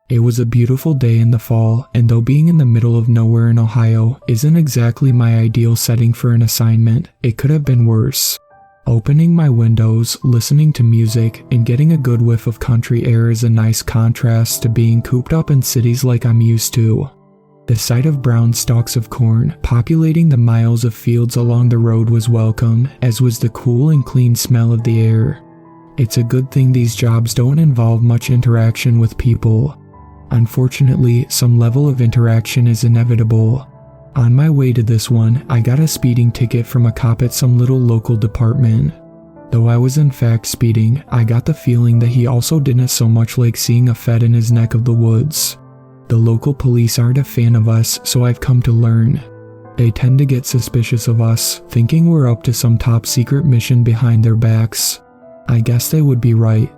It was a beautiful day in the fall, and though being in the middle of nowhere in Ohio isn't exactly my ideal setting for an assignment, it could have been worse. Opening my windows, listening to music, and getting a good whiff of country air is a nice contrast to being cooped up in cities like I'm used to. The sight of brown stalks of corn populating the miles of fields along the road was welcome, as was the cool and clean smell of the air. It's a good thing these jobs don't involve much interaction with people. Unfortunately, some level of interaction is inevitable. On my way to this one, I got a speeding ticket from a cop at some little local department. Though I was in fact speeding, I got the feeling that he also didn't so much like seeing a Fed in his neck of the woods. The local police aren't a fan of us, so I've come to learn. They tend to get suspicious of us, thinking we're up to some top secret mission behind their backs. I guess they would be right.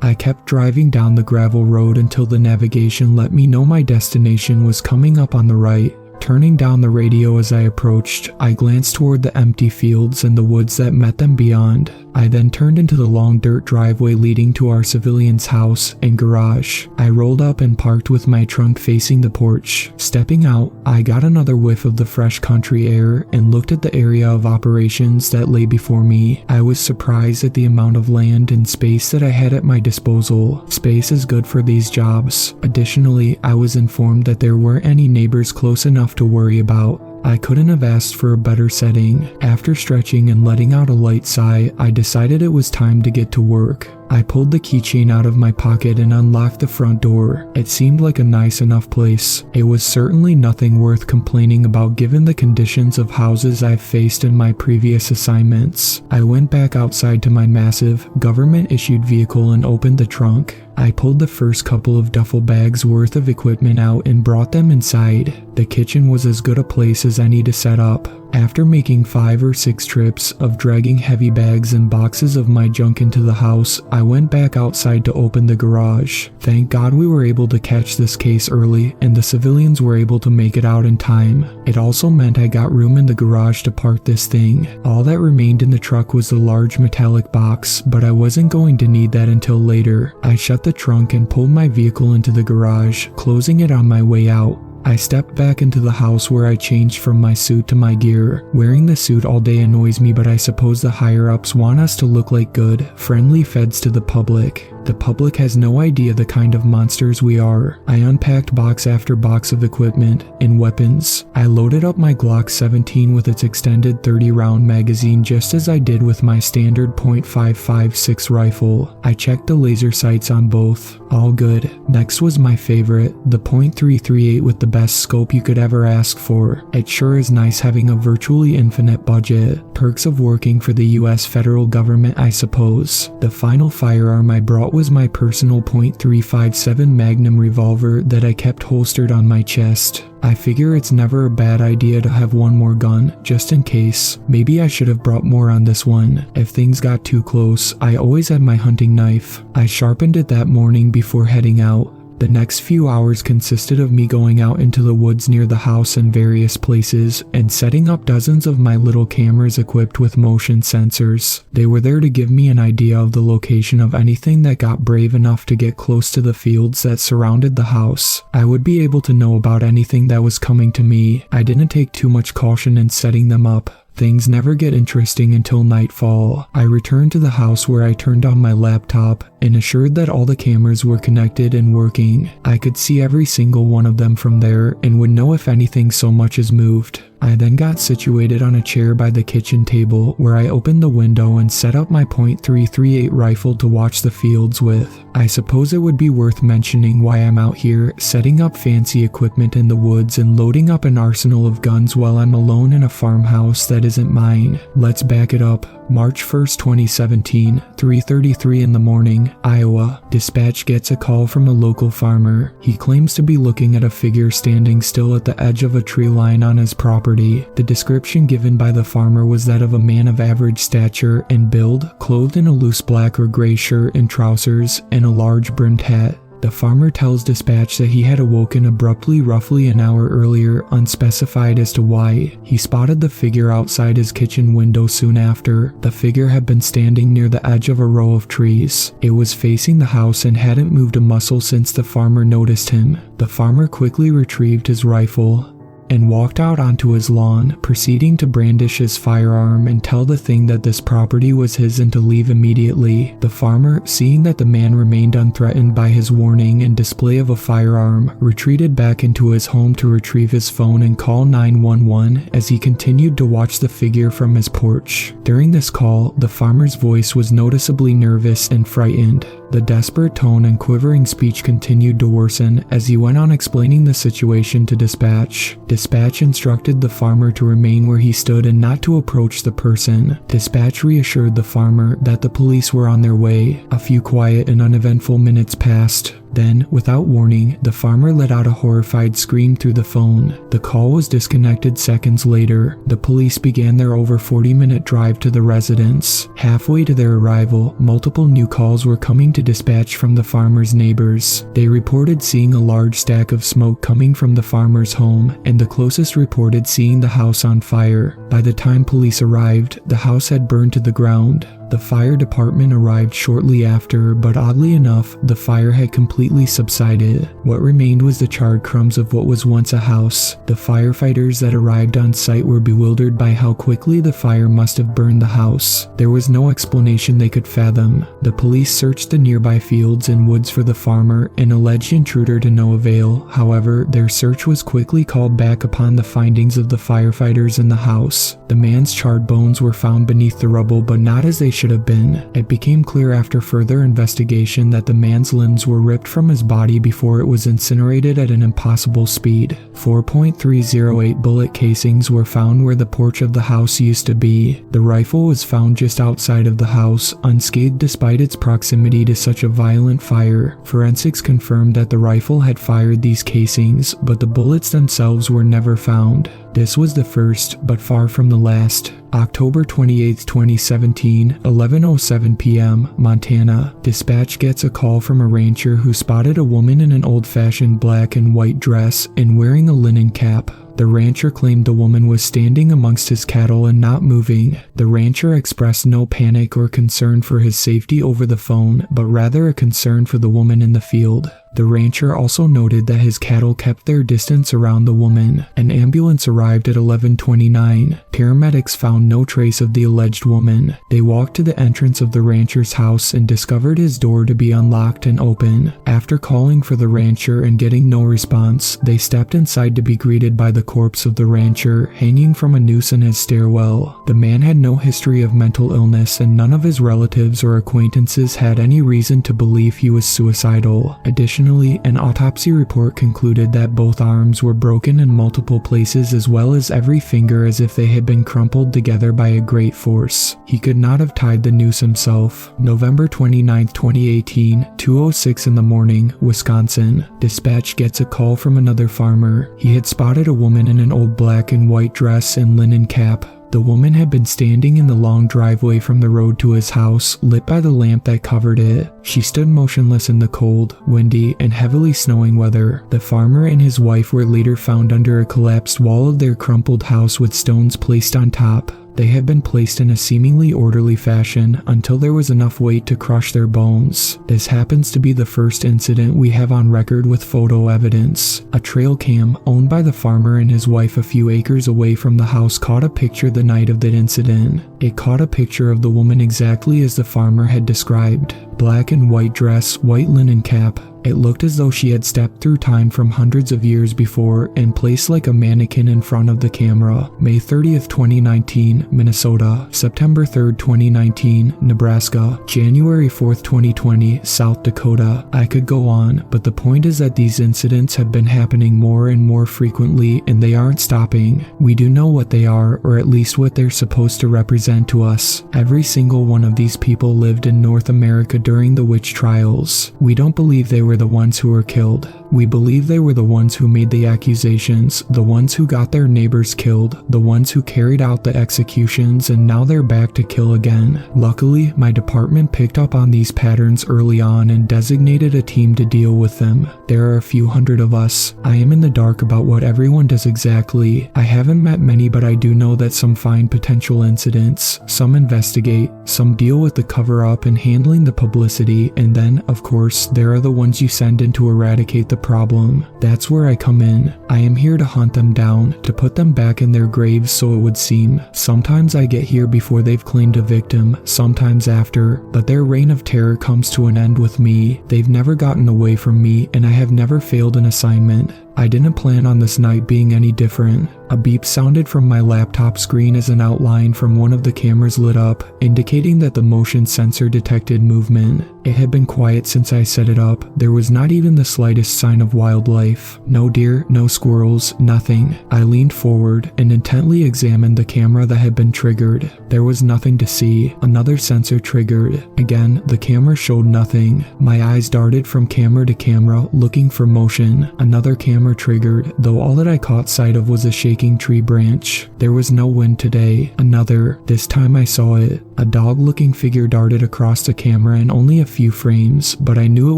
I kept driving down the gravel road until the navigation let me know my destination was coming up on the right. Turning down the radio as I approached, I glanced toward the empty fields and the woods that met them beyond. I then turned into the long dirt driveway leading to our civilian's house and garage. I rolled up and parked with my trunk facing the porch. Stepping out, I got another whiff of the fresh country air and looked at the area of operations that lay before me. I was surprised at the amount of land and space that I had at my disposal. Space is good for these jobs. Additionally, I was informed that there weren't any neighbors close enough to worry about. I couldn't have asked for a better setting. After stretching and letting out a light sigh, I decided it was time to get to work. I pulled the keychain out of my pocket and unlocked the front door. It seemed like a nice enough place. It was certainly nothing worth complaining about given the conditions of houses I've faced in my previous assignments. I went back outside to my massive, government-issued vehicle and opened the trunk. I pulled the first couple of duffel bags worth of equipment out and brought them inside. The kitchen was as good a place as any to set up. After making 5 or 6 trips of dragging heavy bags and boxes of my junk into the house, I went back outside to open the garage. Thank God we were able to catch this case early and the civilians were able to make it out in time. It also meant I got room in the garage to park this thing. All that remained in the truck was the large metallic box, but I wasn't going to need that until later. I shut the trunk and pulled my vehicle into the garage, closing it on my way out. I stepped back into the house where I changed from my suit to my gear. Wearing the suit all day annoys me, but I suppose the higher-ups want us to look like good, friendly feds to the public. The public has no idea the kind of monsters we are. I unpacked box after box of equipment and weapons. I loaded up my Glock 17 with its extended 30-round magazine just as I did with my standard .556 rifle. I checked the laser sights on both. All good. Next was my favorite, the .338 with the best scope you could ever ask for. It sure is nice having a virtually infinite budget. Perks of working for the US federal government, I suppose. The final firearm I brought was my personal .357 Magnum revolver that I kept holstered on my chest. I figure it's never a bad idea to have one more gun, just in case. Maybe I should have brought more on this one. If things got too close, I always had my hunting knife. I sharpened it that morning before heading out. The next few hours consisted of me going out into the woods near the house and various places, and setting up dozens of my little cameras equipped with motion sensors. They were there to give me an idea of the location of anything that got brave enough to get close to the fields that surrounded the house. I would be able to know about anything that was coming to me. I didn't take too much caution in setting them up. Things never get interesting until nightfall. I returned to the house where I turned on my laptop and assured that all the cameras were connected and working. I could see every single one of them from there and would know if anything so much as moved. I then got situated on a chair by the kitchen table where I opened the window and set up my .338 rifle to watch the fields with. I suppose it would be worth mentioning why I'm out here, setting up fancy equipment in the woods and loading up an arsenal of guns while I'm alone in a farmhouse that isn't mine. Let's back it up. March 1st, 2017, 3:33 in the morning, Iowa. Dispatch gets a call from a local farmer. He claims to be looking at a figure standing still at the edge of a tree line on his property. The description given by the farmer was that of a man of average stature and build, clothed in a loose black or gray shirt and trousers and a large brimmed hat. The farmer tells dispatch that he had awoken abruptly roughly an hour earlier, unspecified as to why. He spotted the figure outside his kitchen window soon after. The figure had been standing near the edge of a row of trees. It was facing the house and hadn't moved a muscle since the farmer noticed him. The farmer quickly retrieved his rifle and walked out onto his lawn, proceeding to brandish his firearm and tell the thing that this property was his and to leave immediately. The farmer, seeing that the man remained unthreatened by his warning and display of a firearm, retreated back into his home to retrieve his phone and call 911 as he continued to watch the figure from his porch. During this call, the farmer's voice was noticeably nervous and frightened. The desperate tone and quivering speech continued to worsen as he went on explaining the situation to dispatch. Dispatch instructed the farmer to remain where he stood and not to approach the person. Dispatch reassured the farmer that the police were on their way. A few quiet and uneventful minutes passed. Then, without warning, the farmer let out a horrified scream through the phone. The call was disconnected seconds later. The police began their over 40-minute drive to the residence. Halfway to their arrival, multiple new calls were coming to dispatch from the farmer's neighbors. They reported seeing a large stack of smoke coming from the farmer's home, and the closest reported seeing the house on fire. By the time police arrived, the house had burned to the ground. The fire department arrived shortly after, but oddly enough, the fire had completely subsided. What remained was the charred crumbs of what was once a house. The firefighters that arrived on site were bewildered by how quickly the fire must have burned the house. There was no explanation they could fathom. The police searched the nearby fields and woods for the farmer, an alleged intruder, to no avail. However, their search was quickly called back upon the findings of the firefighters in the house. The man's charred bones were found beneath the rubble, but not as they should have been. It became clear after further investigation that the man's limbs were ripped from his body before it was incinerated at an impossible speed. 4.308 bullet casings were found where the porch of the house used to be. The rifle was found just outside of the house, unscathed despite its proximity to such a violent fire. Forensics confirmed that the rifle had fired these casings, but the bullets themselves were never found. This was the first, but far from the last. October 28, 2017, 11:07 p.m., Montana. Dispatch gets a call from a rancher who spotted a woman in an old-fashioned black and white dress and wearing a linen cap. The rancher claimed the woman was standing amongst his cattle and not moving. The rancher expressed no panic or concern for his safety over the phone, but rather a concern for the woman in the field. The rancher also noted that his cattle kept their distance around the woman. An ambulance arrived at 11:29. Paramedics found no trace of the alleged woman. They walked to the entrance of the rancher's house and discovered his door to be unlocked and open. After calling for the rancher and getting no response, they stepped inside to be greeted by the corpse of the rancher hanging from a noose in his stairwell. The man had no history of mental illness, and none of his relatives or acquaintances had any reason to believe he was suicidal. Additionally, an autopsy report concluded that both arms were broken in multiple places, as well as every finger, as if they had been crumpled together by a great force. He could not have tied the noose himself. November 29, 2018, 2:06 in the morning, Wisconsin. Dispatch gets a call from another farmer. He had spotted a woman in an old black and white dress and linen cap. The woman had been standing in the long driveway from the road to his house, lit by the lamp that covered it. She stood motionless in the cold, windy, and heavily snowing weather. The farmer and his wife were later found under a collapsed wall of their crumpled house with stones placed on top. They had been placed in a seemingly orderly fashion until there was enough weight to crush their bones. This happens to be the first incident we have on record with photo evidence. A trail cam owned by the farmer and his wife a few acres away from the house caught a picture the night of that incident. It caught a picture of the woman exactly as the farmer had described. Black and white dress, white linen cap. It looked as though she had stepped through time from hundreds of years before and placed like a mannequin in front of the camera. May 30th, 2019, Minnesota. September 3rd, 2019, Nebraska. January 4th, 2020, South Dakota. I could go on, but the point is that these incidents have been happening more and more frequently, and they aren't stopping. We do know what they are, or at least what they're supposed to represent to us. Every single one of these people lived in North America during the witch trials. We don't believe they were were the ones who were killed. We believe they were the ones who made the accusations, the ones who got their neighbors killed, the ones who carried out the executions, and now they're back to kill again. Luckily, my department picked up on these patterns early on and designated a team to deal with them. There are a few hundred of us. I am in the dark about what everyone does exactly. I haven't met many, but I do know that some find potential incidents, some investigate, some deal with the cover-up and handling the publicity, and then, of course, there are the ones you send in to eradicate the problem. That's where I come in. I am here to hunt them down, to put them back in their graves, so it would seem. Sometimes I get here before they've claimed a victim, sometimes after, but their reign of terror comes to an end with me. They've never gotten away from me, and I have never failed an assignment. I didn't plan on this night being any different. A beep sounded from my laptop screen as an outline from one of the cameras lit up, indicating that the motion sensor detected movement. It had been quiet since I set it up. There was not even the slightest sign of wildlife. No deer, no squirrels, nothing. I leaned forward and intently examined the camera that had been triggered. There was nothing to see. Another sensor triggered. Again, the camera showed nothing. My eyes darted from camera to camera, looking for motion. Another camera triggered, though all that I caught sight of was a shaking tree branch. There was no wind today. Another. This time I saw it. A dog-looking figure darted across the camera in only a few frames, but I knew it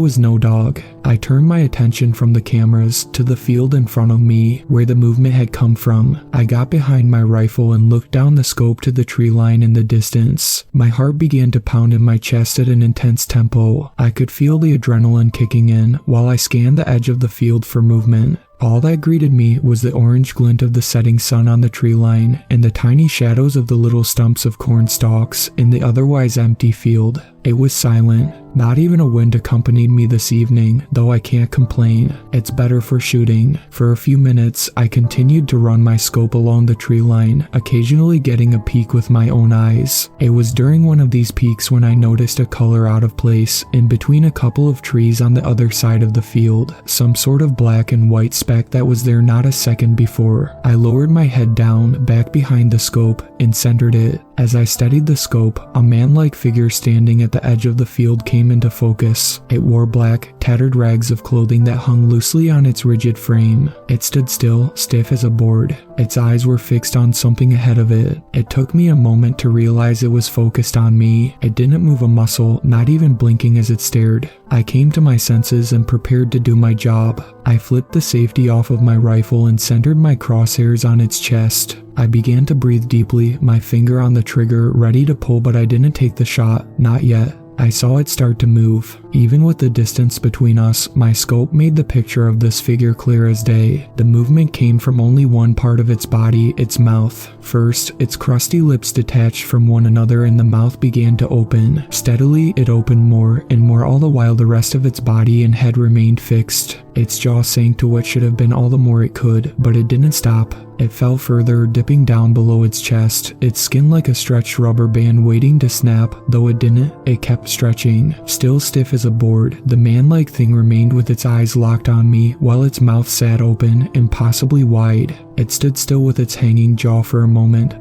was no dog. I turned my attention from the cameras to the field in front of me, where the movement had come from. I got behind my rifle and looked down the scope to the tree line in the distance. My heart began to pound in my chest at an intense tempo. I could feel the adrenaline kicking in while I scanned the edge of the field for movement. All that greeted me was the orange glint of the setting sun on the tree line and the tiny shadows of the little stumps of corn stalks in the otherwise empty field. It was silent. Not even a wind accompanied me this evening, though I can't complain. It's better for shooting. For a few minutes, I continued to run my scope along the tree line, occasionally getting a peek with my own eyes. It was during one of these peeks when I noticed a color out of place in between a couple of trees on the other side of the field, some sort of black and white speck that was there not a second before. I lowered my head down, back behind the scope, and centered it. As I steadied the scope, a man-like figure standing at the edge of the field came into focus. It wore black, tattered rags of clothing that hung loosely on its rigid frame. It stood still, stiff as a board. Its eyes were fixed on something ahead of it. It took me a moment to realize it was focused on me. It didn't move a muscle, not even blinking as it stared. I came to my senses and prepared to do my job. I flipped the safety off of my rifle and centered my crosshairs on its chest. I began to breathe deeply, my finger on the trigger, ready to pull, but I didn't take the shot. Not yet. I saw it start to move. Even with the distance between us, my scope made the picture of this figure clear as day. The movement came from only one part of its body, its mouth. First, its crusty lips detached from one another and the mouth began to open. Steadily, it opened more and more, all the while the rest of its body and head remained fixed. Its jaw sank to what should have been all the more it could, but it didn't stop. It fell further, dipping down below its chest, its skin like a stretched rubber band waiting to snap. Though it didn't, it kept stretching. Still stiff as a board, the man-like thing remained with its eyes locked on me, while its mouth sat open, impossibly wide. It stood still with its hanging jaw for a moment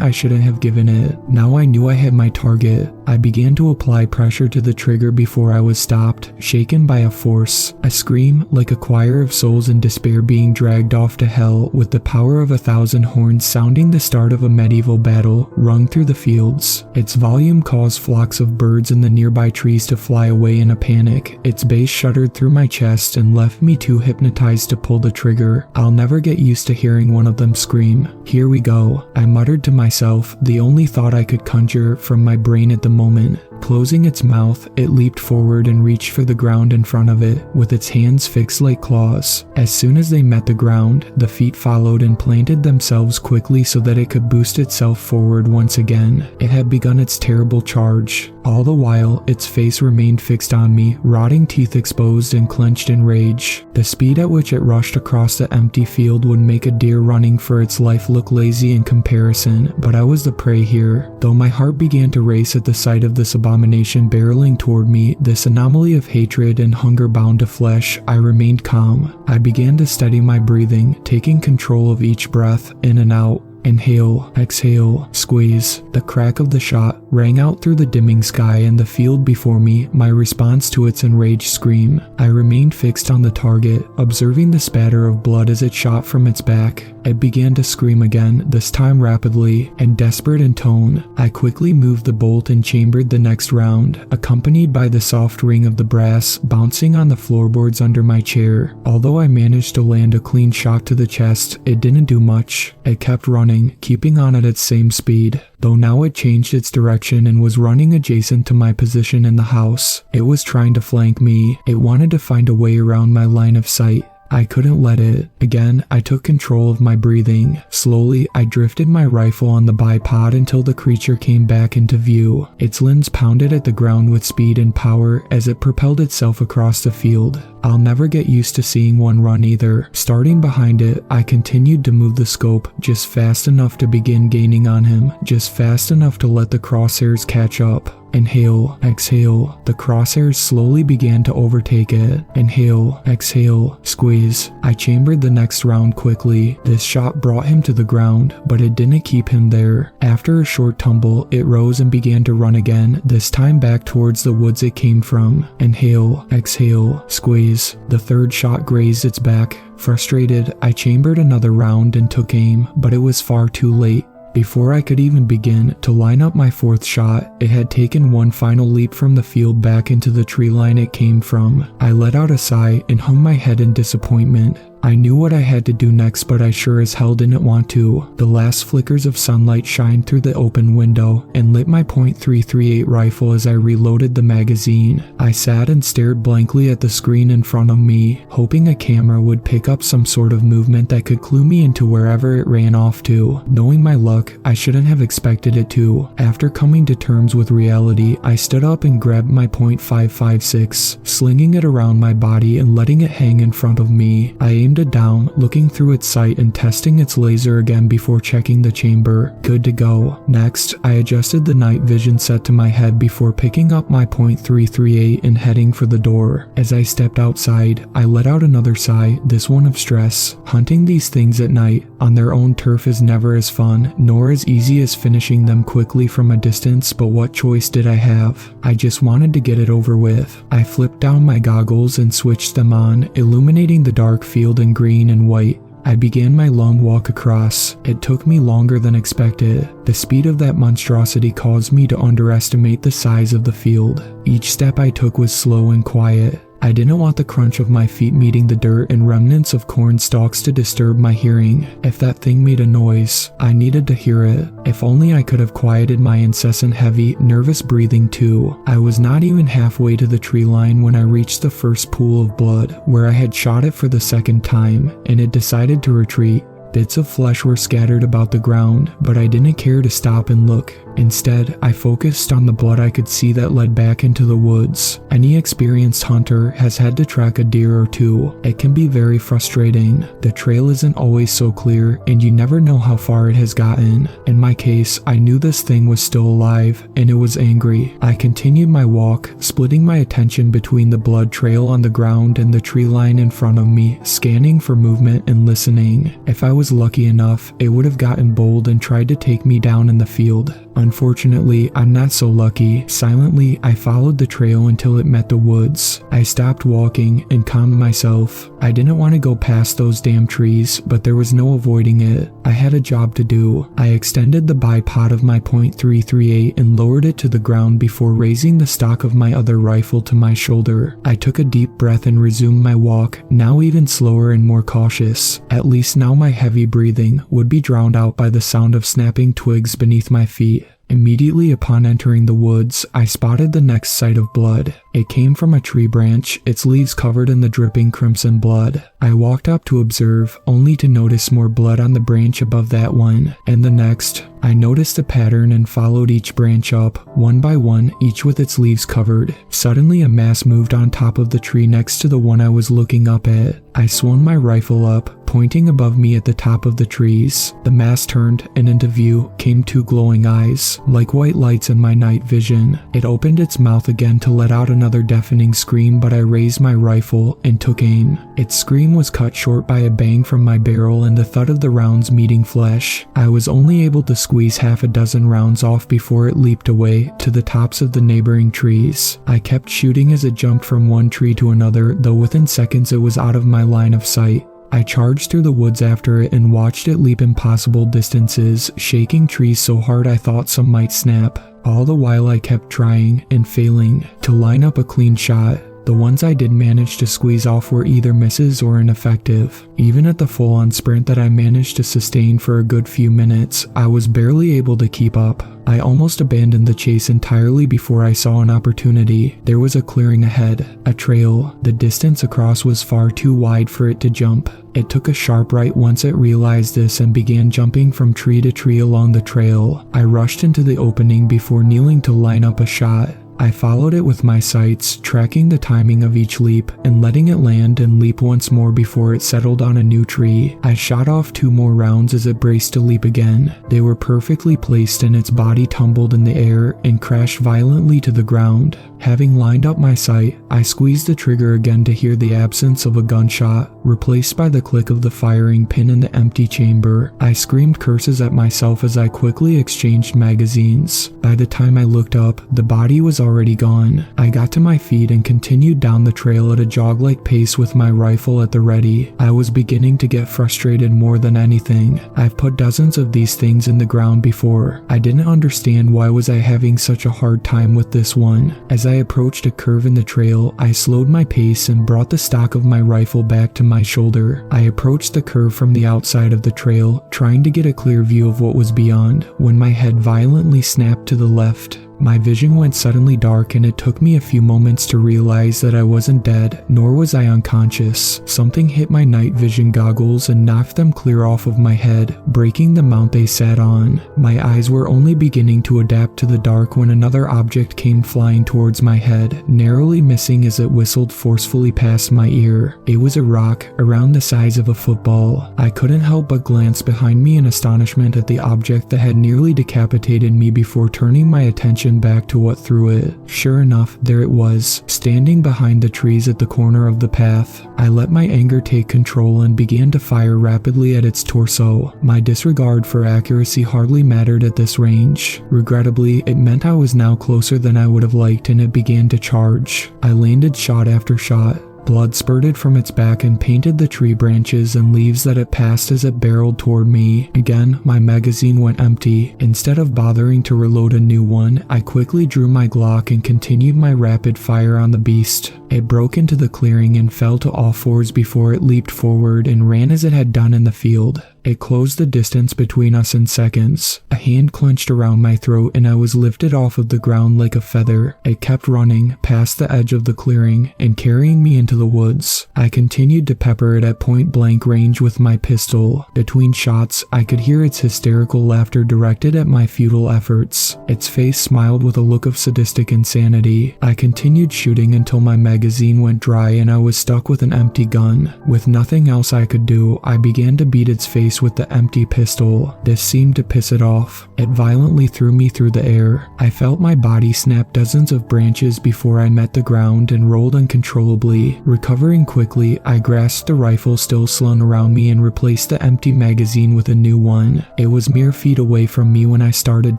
I shouldn't have given it. Now I knew I had my target. I began to apply pressure to the trigger before I was stopped, shaken by a force. A scream, like a choir of souls in despair being dragged off to hell, with the power of 1,000 horns sounding the start of a medieval battle, rung through the fields. Its volume caused flocks of birds in the nearby trees to fly away in a panic. Its bass shuddered through my chest and left me too hypnotized to pull the trigger. I'll never get used to hearing one of them scream. Here we go, I muttered to myself, the only thought I could conjure from my brain at the moment. Closing its mouth, it leaped forward and reached for the ground in front of it, with its hands fixed like claws. As soon as they met the ground, the feet followed and planted themselves quickly so that it could boost itself forward once again. It had begun its terrible charge. All the while, its face remained fixed on me, rotting teeth exposed and clenched in rage. The speed at which it rushed across the empty field would make a deer running for its life look lazy in comparison, but I was the prey here. Though my heart began to race at the sight of this abomination barreling toward me, this anomaly of hatred and hunger bound to flesh, I remained calm. I began to steady my breathing, taking control of each breath, in and out. Inhale, exhale, squeeze. The crack of the shot rang out through the dimming sky and the field before me, my response to its enraged scream. I remained fixed on the target, observing the spatter of blood as it shot from its back. It began to scream again, this time rapidly and desperate in tone. I quickly moved the bolt and chambered the next round, accompanied by the soft ring of the brass bouncing on the floorboards under my chair. Although I managed to land a clean shot to the chest, it didn't do much. It kept running, keeping on at its same speed, though now it changed its direction and was running adjacent to my position in the house. It was trying to flank me. It wanted to find a way around my line of sight. I couldn't let it. Again, I took control of my breathing. Slowly, I drifted my rifle on the bipod until the creature came back into view. Its limbs pounded at the ground with speed and power as it propelled itself across the field. I'll never get used to seeing one run either. Starting behind it, I continued to move the scope just fast enough to begin gaining on him, just fast enough to let the crosshairs catch up. Inhale, exhale. The crosshairs slowly began to overtake it. Inhale, exhale, squeeze. I chambered the next round quickly. This shot brought him to the ground, but it didn't keep him there. After a short tumble, it rose and began to run again, this time back towards the woods it came from. Inhale, exhale, squeeze. The third shot grazed its back. Frustrated, I chambered another round and took aim, but it was far too late. Before I could even begin to line up my fourth shot, it had taken one final leap from the field back into the tree line it came from. I let out a sigh and hung my head in disappointment. I knew what I had to do next, but I sure as hell didn't want to. The last flickers of sunlight shined through the open window and lit my .338 rifle as I reloaded the magazine. I sat and stared blankly at the screen in front of me, hoping a camera would pick up some sort of movement that could clue me into wherever it ran off to. Knowing my luck, I shouldn't have expected it to. After coming to terms with reality, I stood up and grabbed my .556, slinging it around my body and letting it hang in front of me. I aimed it down, looking through its sight and testing its laser again before checking the chamber. Good to go. Next, I adjusted the night vision set to my head before picking up my .338 and heading for the door. As I stepped outside, I let out another sigh, this one of stress. Hunting these things at night on their own turf is never as fun, nor as easy as finishing them quickly from a distance, but what choice did I have? I just wanted to get it over with. I flipped down my goggles and switched them on, illuminating the dark field in green and white. I began my long walk across. It took me longer than expected. The speed of that monstrosity caused me to underestimate the size of the field. Each step I took was slow and quiet. I didn't want the crunch of my feet meeting the dirt and remnants of corn stalks to disturb my hearing. If that thing made a noise, I needed to hear it. If only I could have quieted my incessant heavy, nervous breathing too. I was not even halfway to the tree line when I reached the first pool of blood, where I had shot it for the second time, and it decided to retreat. Bits of flesh were scattered about the ground, but I didn't care to stop and look. Instead, I focused on the blood I could see that led back into the woods. Any experienced hunter has had to track a deer or two. It can be very frustrating. The trail isn't always so clear, and you never know how far it has gotten. In my case, I knew this thing was still alive, and it was angry. I continued my walk, splitting my attention between the blood trail on the ground and the tree line in front of me, scanning for movement and listening. If I was lucky enough, it would have gotten bold and tried to take me down in the field. Unfortunately, I'm not so lucky. Silently, I followed the trail until it met the woods. I stopped walking and calmed myself. I didn't want to go past those damn trees, but there was no avoiding it. I had a job to do. I extended the bipod of my .338 and lowered it to the ground before raising the stock of my other rifle to my shoulder. I took a deep breath and resumed my walk, now even slower and more cautious. At least now my heavy breathing would be drowned out by the sound of snapping twigs beneath my feet. Immediately upon entering the woods, I spotted the next sight of blood. It came from a tree branch, its leaves covered in the dripping crimson blood. I walked up to observe, only to notice more blood on the branch above that one, and the next. I noticed a pattern and followed each branch up, one by one, each with its leaves covered. Suddenly a mass moved on top of the tree next to the one I was looking up at. I swung my rifle up, pointing above me at the top of the trees. The mask turned, and into view came two glowing eyes, like white lights in my night vision. It opened its mouth again to let out another deafening scream, but I raised my rifle and took aim. Its scream was cut short by a bang from my barrel and the thud of the rounds meeting flesh. I was only able to squeeze half a dozen rounds off before it leaped away to the tops of the neighboring trees. I kept shooting as it jumped from one tree to another, though within seconds it was out of my line of sight. I charged through the woods after it and watched it leap impossible distances, shaking trees so hard I thought some might snap. All the while I kept trying and failing to line up a clean shot. The ones I did manage to squeeze off were either misses or ineffective. Even at the full-on sprint that I managed to sustain for a good few minutes, I was barely able to keep up. I almost abandoned the chase entirely before I saw an opportunity. There was a clearing ahead, a trail. The distance across was far too wide for it to jump. It took a sharp right once it realized this and began jumping from tree to tree along the trail. I rushed into the opening before kneeling to line up a shot. I followed it with my sights, tracking the timing of each leap and letting it land and leap once more before it settled on a new tree. I shot off 2 more rounds as it braced to leap again. They were perfectly placed and its body tumbled in the air and crashed violently to the ground. Having lined up my sight, I squeezed the trigger again to hear the absence of a gunshot, replaced by the click of the firing pin in the empty chamber. I screamed curses at myself as I quickly exchanged magazines. By the time I looked up, the body was already gone. I got to my feet and continued down the trail at a jog-like pace with my rifle at the ready. I was beginning to get frustrated more than anything. I've put dozens of these things in the ground before. I didn't understand why was I having such a hard time with this one. As I approached a curve in the trail, I slowed my pace and brought the stock of my rifle back to my shoulder. I approached the curve from the outside of the trail, trying to get a clear view of what was beyond, when my head violently snapped to the left. My vision went suddenly dark and it took me a few moments to realize that I wasn't dead, nor was I unconscious. Something hit my night vision goggles and knocked them clear off of my head, breaking the mount they sat on. My eyes were only beginning to adapt to the dark when another object came flying towards my head, narrowly missing as it whistled forcefully past my ear. It was a rock, around the size of a football. I couldn't help but glance behind me in astonishment at the object that had nearly decapitated me before turning my attention back to what threw it. Sure enough, there it was, standing behind the trees at the corner of the path. I let my anger take control and began to fire rapidly at its torso. My disregard for accuracy hardly mattered at this range. Regrettably, it meant I was now closer than I would have liked and it began to charge. I landed shot after shot. Blood spurted from its back and painted the tree branches and leaves that it passed as it barreled toward me. Again, my magazine went empty. Instead of bothering to reload a new one, I quickly drew my Glock and continued my rapid fire on the beast. It broke into the clearing and fell to all fours before it leaped forward and ran as it had done in the field. It closed the distance between us in seconds. A hand clenched around my throat and I was lifted off of the ground like a feather. It kept running past the edge of the clearing and carrying me into the woods. I continued to pepper it at point-blank range with my pistol. Between shots, I could hear its hysterical laughter directed at my futile efforts. Its face smiled with a look of sadistic insanity. I continued shooting until my magazine went dry and I was stuck with an empty gun. With nothing else I could do, I began to beat its face with the empty pistol. This seemed to piss it off. It violently threw me through the air. I felt my body snap dozens of branches before I met the ground and rolled uncontrollably. Recovering quickly, I grasped the rifle still slung around me and replaced the empty magazine with a new one. It was mere feet away from me when I started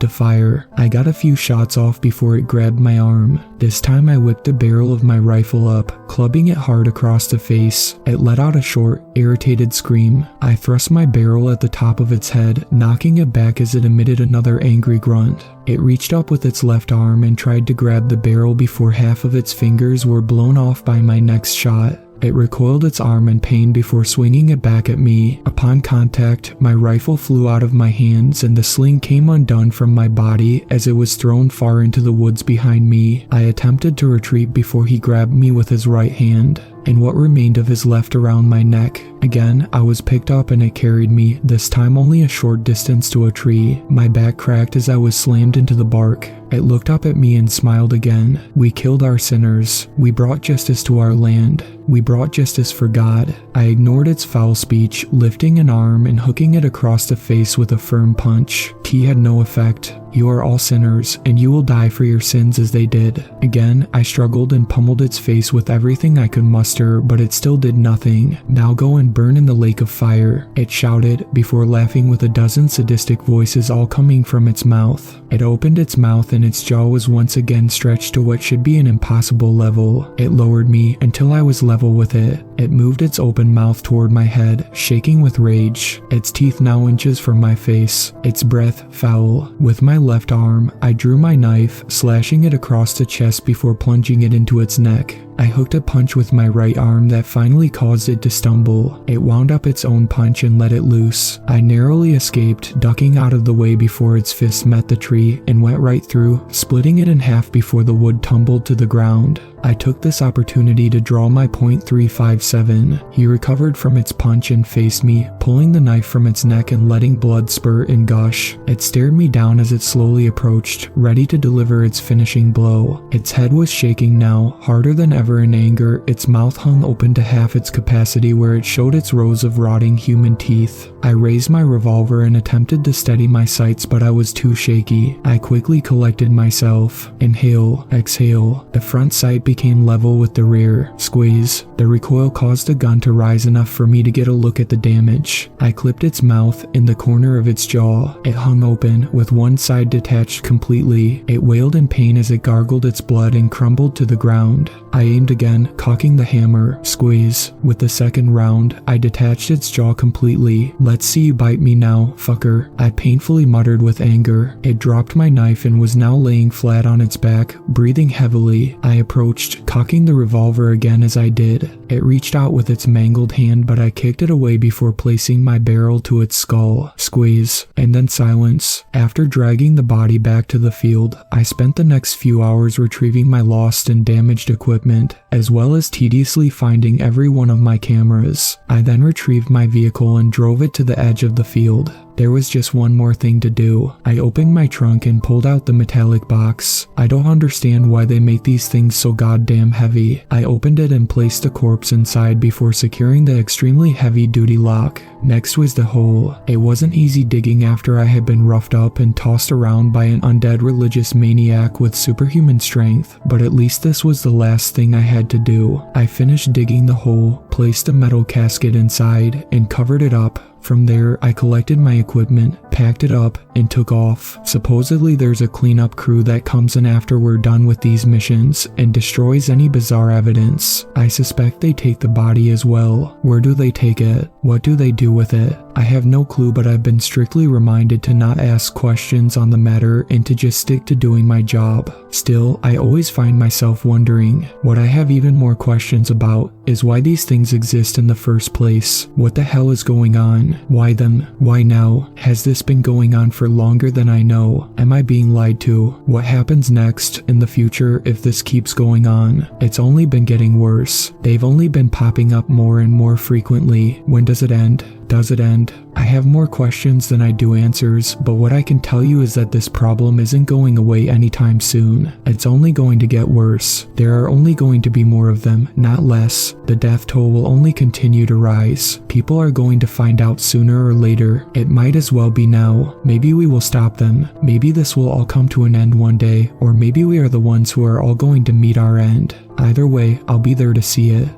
to fire. I got a few shots off before it grabbed my arm. This time I whipped the barrel of my rifle up, clubbing it hard across the face. It let out a short, irritated scream. I thrust my barrel at the top of its head, knocking it back as it emitted another angry grunt. It reached up with its left arm and tried to grab the barrel before half of its fingers were blown off by my next shot. It recoiled its arm in pain before swinging it back at me. Upon contact, my rifle flew out of my hands and the sling came undone from my body as it was thrown far into the woods behind me. I attempted to retreat before he grabbed me with his right hand. and what remained of his left around my neck. Again, I was picked up and it carried me, this time only a short distance to a tree. My back cracked as I was slammed into the bark. It looked up at me and smiled again. We killed our sinners. We brought justice to our land. We brought justice for God. I ignored its foul speech, lifting an arm and hooking it across the face with a firm punch. Tea had no effect. You are all sinners, and you will die for your sins as they did. Again, I struggled and pummeled its face with everything I could muster, but it still did nothing. Now go and burn in the lake of fire, it shouted, before laughing with a dozen sadistic voices all coming from its mouth. It opened its mouth and its jaw was once again stretched to what should be an impossible level. It lowered me until I was level with it. It moved its open mouth toward my head, shaking with rage, its teeth now inches from my face, its breath foul. With my left arm, I drew my knife, slashing it across the chest before plunging it into its neck. I hooked a punch with my right arm that finally caused it to stumble. It wound up its own punch and let it loose. I narrowly escaped, ducking out of the way before its fist met the tree and went right through, splitting it in half before the wood tumbled to the ground. I took this opportunity to draw my .357. He recovered from its punch and faced me, pulling the knife from its neck and letting blood spurt and gush. It stared me down as it slowly approached, ready to deliver its finishing blow. Its head was shaking now, harder than ever in anger. Its mouth hung open to half its capacity where it showed its rows of rotting human teeth. I raised my revolver and attempted to steady my sights, but I was too shaky. I quickly collected myself. Inhale, exhale. The front sight became level with the rear. Squeeze. The recoil caused the gun to rise enough for me to get a look at the damage. I clipped its mouth in the corner of its jaw. It hung open, with one side detached completely. It wailed in pain as it gargled its blood and crumbled to the ground. I aimed again, cocking the hammer. Squeeze. With the second round, I detached its jaw completely. Let's see you bite me now, fucker, I painfully muttered with anger. It dropped my knife and was now laying flat on its back, breathing heavily. I approached, cocking the revolver again as I did. It reached out with its mangled hand, but I kicked it away before placing my barrel to its skull. Squeeze. And then silence. After dragging the body back to the field, I spent the next few hours retrieving my lost and damaged equipment, as well as tediously finding every one of my cameras. I then retrieved my vehicle and drove it to the edge of the field. There was just one more thing to do. I opened my trunk and pulled out the metallic box. I don't understand why they make these things so goddamn heavy. I opened it and placed the corpse inside before securing the extremely heavy-duty lock. Next was the hole. It wasn't easy digging after I had been roughed up and tossed around by an undead religious maniac with superhuman strength, but at least this was the last thing I had to do. I finished digging the hole, placed a metal casket inside, and covered it up. From there, I collected my equipment, packed it up, and took off. Supposedly there's a cleanup crew that comes in after we're done with these missions and destroys any bizarre evidence. I suspect they take the body as well. Where do they take it? What do they do with it? I have no clue, but I've been strictly reminded to not ask questions on the matter and to just stick to doing my job. Still, I always find myself wondering. What I have even more questions about is why these things exist in the first place. What the hell is going on? Why them? Why now? Has this been going on for longer than I know? Am I being lied to? What happens next in the future if this keeps going on? It's only been getting worse. They've only been popping up more and more frequently. When does it end? Does it end? I have more questions than I do answers, but what I can tell you is that this problem isn't going away anytime soon. It's only going to get worse. There are only going to be more of them, not less. The death toll will only continue to rise. People are going to find out sooner or later. It might as well be now. Maybe we will stop them. Maybe this will all come to an end one day, or maybe we are the ones who are all going to meet our end. Either way, I'll be there to see it.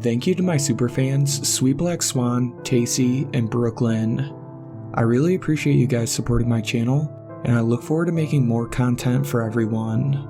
Thank you to my superfans, Sweet Black Swan, Tacey, and Brooklyn. I really appreciate you guys supporting my channel, and I look forward to making more content for everyone.